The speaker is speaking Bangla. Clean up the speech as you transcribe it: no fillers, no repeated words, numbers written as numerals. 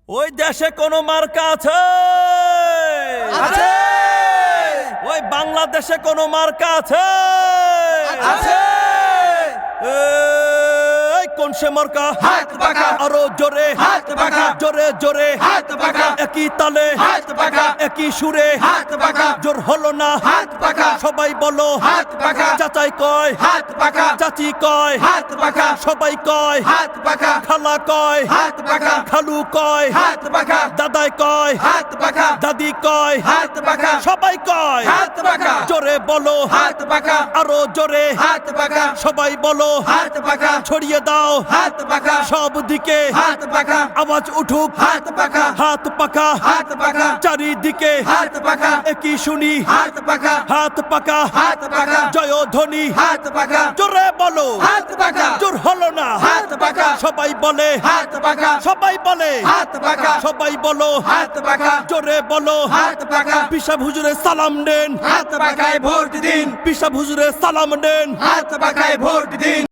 ওই দেশে কোনো মার্কা আছে? আছে। ওই বাংলাদেশে কোনো মার্কা আছে? আছে। এই কোন সে মার্কা? হাত পাকা। আরো জোরে হাত পাকা। জোরে জোরে হাত পাকা। একই তালে হাত পাকা। একই সুরে হাত পাকা। জোর হলো না হাত পাকা। সবাই বলো হাত পাকা। চাচাই কয় হাত পাকা। চাচি কয় হাত পাকা। সবাই কয় হাত পাকা। খালা কয় হাত পাকা। খালু কয় হাত পাকা। দাদাই কয় হাত পাকা। দাদি কয় হাত পাকা। সবাই কয় হাত পাকা। জোরে বলো হাত পাকা। আরো জোরে হাত পাকা। সবাই বলো হাত পাকা। ছড়িয়ে দাও হাত পাকা। সব দিকে হাত পাকা। আওয়াজ উঠুক হাত পাকা। হাত পাকা হাত পাকা। চারিদিকে হাত পাকা। একই শুনি হাত পাকা। হাত পাকা হাত পাকা। জয় ধ্বনি হাত পাকা। জোরে বলো হাত পাকা। জোর হলো না হাত পাকা। সবাই বলে হাত পাকা। সবাই বলে হাত পাকা। সবাই বলো হাত পাকা। জোরে বলো হাত পাকা। পিসাব হুজুরে সালাম নেন হাত পাকায় ভোট দিন। পিসাব হুজুরে সালাম নেন হাত পাকায় ভোট দিন।